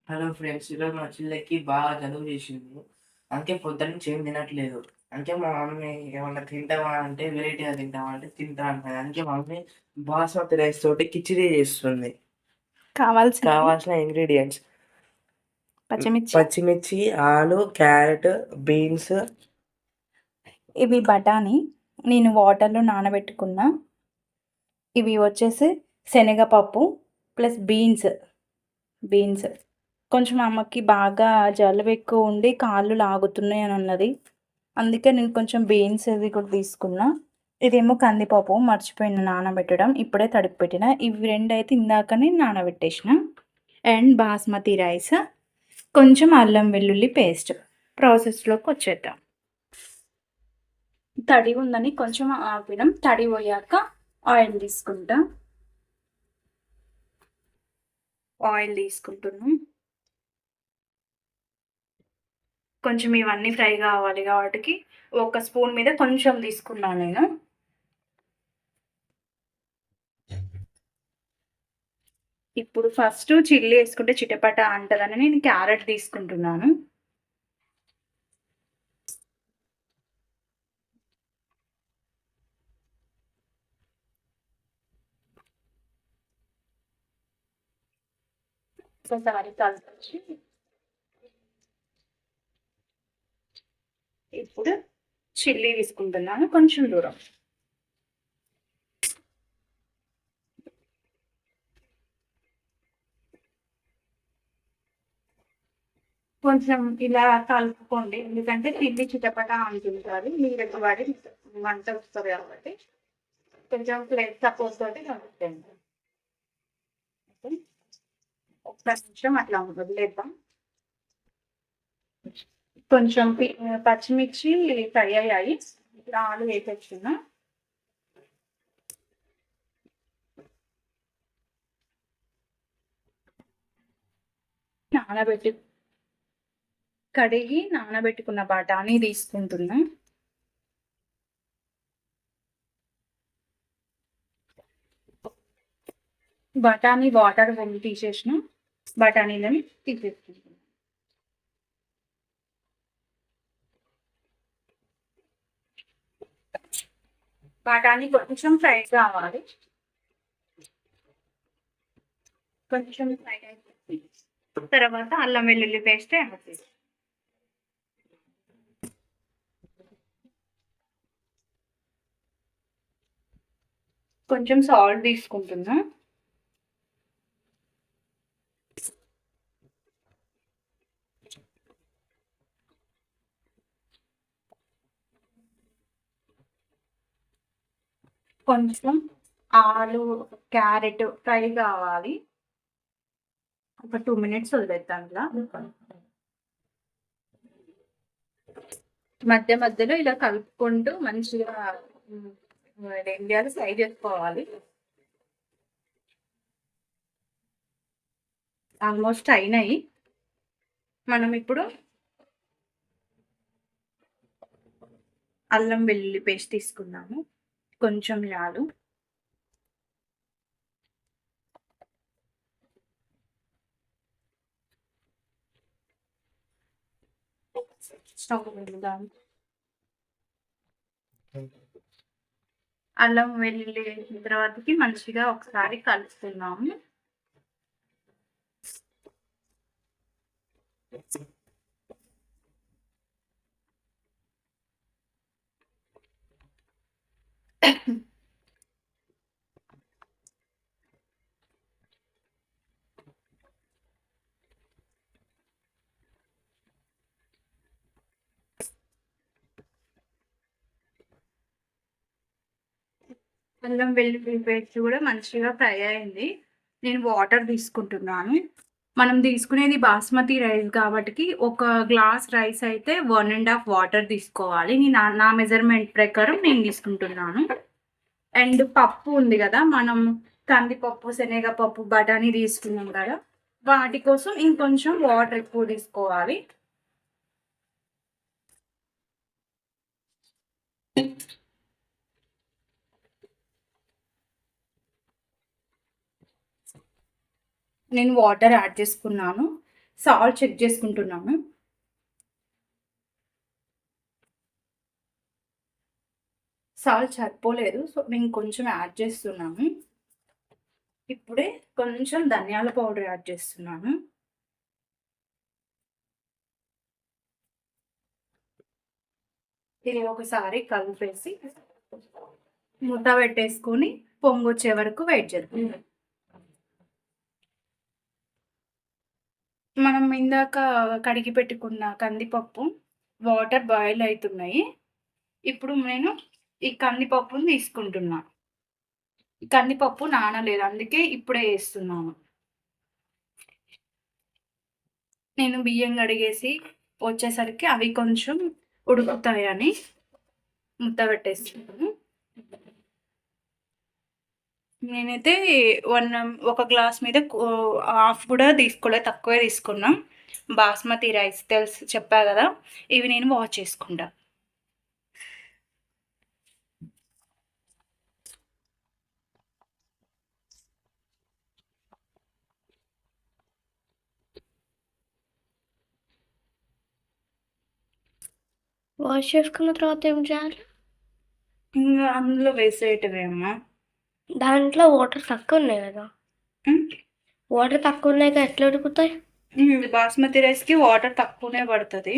Hello friends, ఈరోజు మా చెల్లెకి బాగా జలుబు చేసింది. అందుకే పొద్దున్న నుంచి ఏం తినట్లేదు. అందుకే మా మమ్మీ ఏమన్నా తింటావా అంటే వెరైటీగా తింటావా అంటే తింటా అంటాను. అందుకే మా మమ్మీ బాస్మతి రైస్ తోటి కిచిడి చేస్తుంది. కావాల్సినవి కావాల్సిన ఇంగ్రీడియంట్స్ పచ్చిమిర్చి, పచ్చిమిర్చి, ఆలు, క్యారెట్, బీన్స్. ఇవి బఠానీ నేను వాటర్లో నానబెట్టుకున్న. ఇవి వచ్చేసి శనగపప్పు ప్లస్ బీన్స్ కొంచెం అమ్మకి బాగా జలుబు ఎక్కువ ఉండి కాళ్ళు లాగుతున్నాయి అని అన్నది. అందుకే నేను కొంచెం బీన్స్ ఇది కూడా తీసుకున్నా. ఇదేమో కందిపప్పు మర్చిపోయిన నానబెట్టడం, ఇప్పుడే తడిపి పెట్టిన. ఇవి రెండు అయితే ఇందాకనే నానబెట్టేసిన. అండ్ బాస్మతి రైస్, కొంచెం అల్లం వెల్లుల్లి పేస్ట్. ప్రాసెస్లోకి వచ్చేద్దాం. తడి ఉందని కొంచెం ఆపినం. తడి పోయాక ఆయిల్ తీసుకుంటున్నాం. కొంచెం ఇవన్నీ ఫ్రై కావాలి కాబట్టి ఒక స్పూన్ మీద కొంచెం తీసుకున్నాను నేను. ఇప్పుడు ఫస్ట్ చిల్లీ వేసుకుంటే చిటపట అంటదని నేను క్యారెట్ తీసుకుంటున్నాను. ఒకసారి కలిసి ఇప్పుడు చిల్లీ తీసుకుంటున్నాను కొంచెం దూరం. కొంచెం ఇలా కలుపుకోండి, ఎందుకంటే చిల్లీ చిటపట అంటుంటారు. మీరు ఎక్కువ వాడి మంట వస్తుంది కాబట్టి కొంచెం ప్లేట్ సపోర్ట్ తోటి కలుపుకోండి. ఒక్క నిమిషం అట్లా వదిలేద్దాం. కొంచెం పచ్చిమిర్చి ఫ్రై అయ్యాయి. ఇప్పుడు ఆలు వేసేస్తున్నా. కడిగి నానబెట్టుకున్న బఠానీ తీసుకుంటున్నా. బఠానీ వాటర్ తీసేసిన బఠానీలని తీసేసుకుంటున్నాను. బఠానీ కొంచెం ఫ్రై కావాలి. కొంచెం ఫ్రై అయిపోయింది తర్వాత అల్లం వెల్లుల్లి పేస్ట్ యాడ్ చేసి కొంచెం సాల్ట్ తీసుకుంటున్నా. కొంచెం ఆలు క్యారెట్ ఫ్రై కావాలి. ఒక 2 minutes వదిలేద్దాం. ఇలా మధ్య మధ్యలో ఇలా కలుపుకుంటూ మంచిగా ఫ్రై చేసుకోవాలి. ఆల్మోస్ట్ అయినాయి. మనం ఇప్పుడు అల్లం వెల్లుల్లి పేస్ట్ తీసుకున్నాము. కొంచెం చాలు. స్టవ్ పెడదాం. అల్లం వెల్లుల్లి వేసిన తర్వాతకి మంచిగా ఒకసారి కలుపుతున్నాము. అల్లం వెల్లుల్లి పేస్ట్ కూడా మంచిగా ఫ్రై అయింది. నేను వాటర్ తీసుకుంటున్నాను. మనం తీసుకునేది బాస్మతి రైస్ కాబట్టి ఒక గ్లాస్ రైస్ అయితే 1.5 వాటర్ తీసుకోవాలి. నా మెజర్మెంట్ ప్రకారం నేను తీసుకుంటున్నాను. అండ్ పప్పు ఉంది కదా, మనం కందిపప్పు శనగపప్పు బఠానీ తీసుకున్నాం కదా, వాటి కోసం ఇంకొంచెం వాటర్ ఎక్కువ తీసుకోవాలి. నేను వాటర్ యాడ్ చేసుకున్నాను. సాల్ట్ చెక్ చేసుకుంటున్నాను. సాల్ట్ సరిపోలేదు. సో, నేను కొంచెం యాడ్ చేస్తున్నాను. ఇప్పుడే కొంచెం ధనియాల పౌడర్ యాడ్ చేస్తున్నాను. ఇది ఒకసారి కలిపేసి మూత పెట్టేసుకొని పొంగొచ్చే వరకు వెయిట్ చేద్దాం. మనం ఇందాక కడిగి పెట్టుకున్న కందిపప్పు వాటర్ బాయిల్ అవుతున్నాయి. ఇప్పుడు నేను ఈ కందిపప్పుని తీసుకుంటున్నా. ఈ కందిపప్పు నానలేదు, అందుకే ఇప్పుడే వేస్తున్నాను. నేను బియ్యం కడిగేసి వచ్చేసరికి అవి కొంచెం ఉడుకుతాయని ముద్ద పెట్టేస్తున్నాను. నేనైతే ఒక గ్లాస్ మీద హాఫ్ కూడా తీసుకోలేదు, తక్కువే తీసుకున్నా. బాస్మతి రైస్ చెప్పా కదా, ఇవి నేను వాష్ చేసుకుంటా. వాష్ చేసుకున్న తర్వాత ఏం చేయాలి? ఇంకా అందులో వేసేటివేమో. దాంట్లో వాటర్ తక్కువ ఉన్నాయి కదా. వాటర్ తక్కువ ఉన్నాయి కదా, ఎట్లా ఉడుకుతాయి? బాస్మతి రైస్కి వాటర్ తక్కువనే పడుతుంది.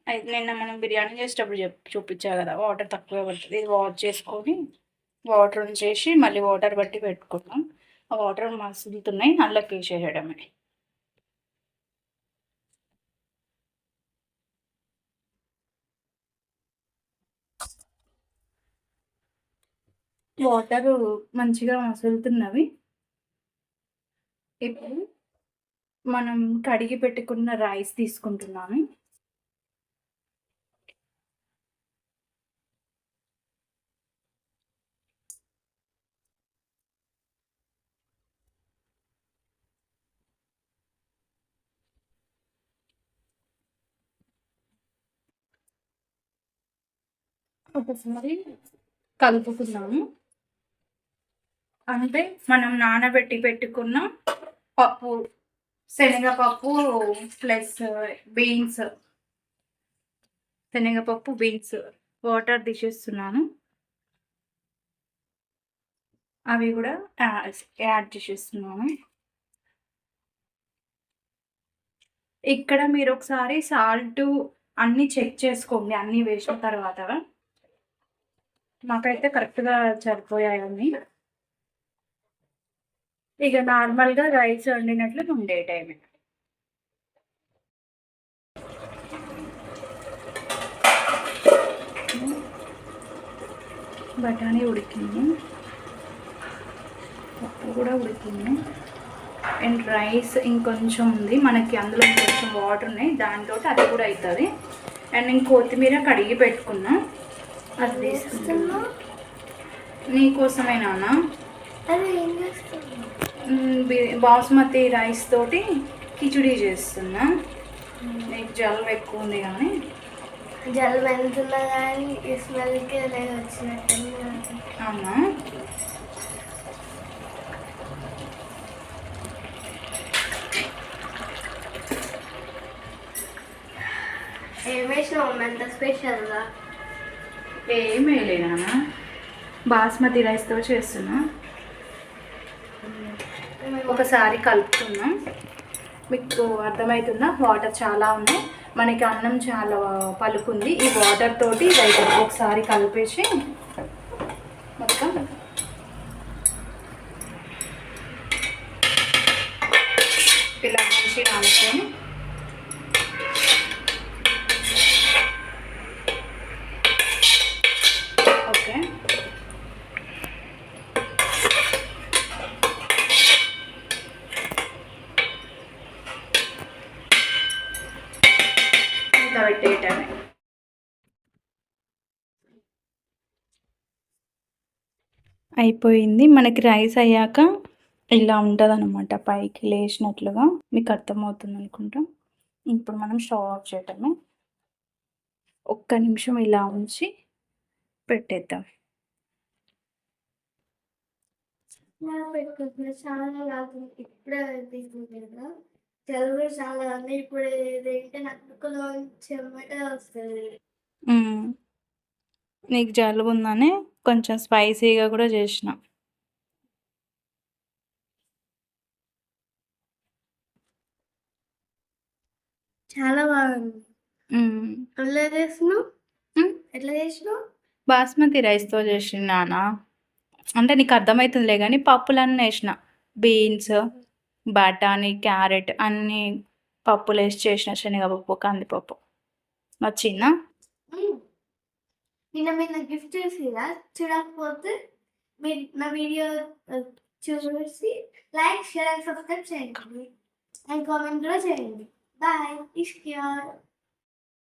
అయితే నిన్న మనం బిర్యానీ చేసేటప్పుడు చూపించా కదా, వాటర్ తక్కువే పడుతుంది. ఇది వాష్ చేసుకొని వాటర్ ఉంచేసి మళ్ళీ వాటర్ బట్టి పెట్టుకున్నాం. ఆ వాటర్ మసులుతున్నాయి, అందులోకి వేసేయడమే. వాటర్ మంచిగా మసులుతున్నవి. ఇప్పుడు మనం కడిగి పెట్టుకున్న రైస్ తీసుకుంటున్నాను. ఒకసారి కలుపుకున్నాము. అంటే మనం నానబెట్టి పెట్టుకున్న పప్పు, శనగపప్పు ప్లస్ బీన్స్, శనగపప్పు బీన్స్ వాటర్ తీసేస్తున్నాను. అవి కూడా యాడ్ చేసేస్తున్నాను. ఇక్కడ మీరు ఒకసారి సాల్ట్ అన్నీ చెక్ చేసుకోండి, అన్నీ వేసిన తర్వాత. మాకైతే కరెక్ట్గా సరిపోయాయి అన్నీ. ఇక నార్మల్గా రైస్ వండినట్లు ఉండే టైం. బఠానీ ఉడికింది, పప్పు కూడా ఉడికింది, అండ్ రైస్ ఇంకొంచెం ఉంది మనకి, అందులో కొంచెం వాటర్ ఉన్నాయి, దాంతో అది కూడా అవుతుంది. అండ్ నేను కొత్తిమీర కడిగి పెట్టుకున్నా, అది తీసుకున్నా. నీకోసమే నాన్న. బాస్మతి రైస్ తోటి కిచిడి చేస్తున్నా. నీకు జలుబు ఎక్కువ ఉంది కానీ. జలుబు వెళ్తున్నా కానీ ఈ స్మెల్కి వచ్చినట్టు. అవునా? ఏమేసినావు అంత స్పెషల్గా? ఏం వేయలేదా, బాస్మతి రైస్తో చేస్తున్నా. ఒకసారి కలుపుతున్నా. మీకు అర్థమవుతుందా? వాటర్ చాలా ఉన్నాయి, మనకి అన్నం చాలా పలుకుంది. ఈ వాటర్ తోటి రైస్ ఒకసారి కలిపేసి మొత్తం ఇలా మంచిగా అనుకొని ఓకే. పెట్టేయటమే. అయిపోయింది. మనకి రైస్ అయ్యాక ఇలా ఉంటుంది అనమాట, పైకి లేచినట్లుగా. మీకు అర్థమవుతుంది అనుకుంటా. ఇప్పుడు మనం స్టవ్ ఆఫ్ చేయటమే. ఒక్క నిమిషం ఇలా ఉంచి పెట్టేద్దాం. పెట్టుకుంటున్నా చాలా ఇప్పుడే తీసుకుంటా. జలుబు చాలా ఉంది. ఇప్పుడు ఇదేంటి నక్కులో చెమట వస్తుంది. నీకు జలుబు ఉందని కొంచెం స్పైసీగా కూడా చేసిన. చాలా బాగుంది. మ్మ్. ఎట్లా చేసినావు? మ్మ్. ఎట్లా చేసినావు? బాస్మతి రైస్తో చేసిన నాన్న. అంటే నీకు అర్థమవుతుందిలే కానీ పప్పులన్నీ వేసిన, బీన్స్, బఠానీ, క్యారెట్ అన్నీ పప్పులు వేసి చేసిన, శనగపప్పు, కందిపప్పు. వచ్చిందా? నిన్న మీరు నాకు గిఫ్ట్ చేసిరా? చూడకపోతే మీరు నా వీడియో చూసి లైక్, షేర్ అండ్ సబ్స్క్రైబ్ చేయండి అండ్ కామెంట్ కూడా చేయండి. బాయ్. ఇష్క్యార్.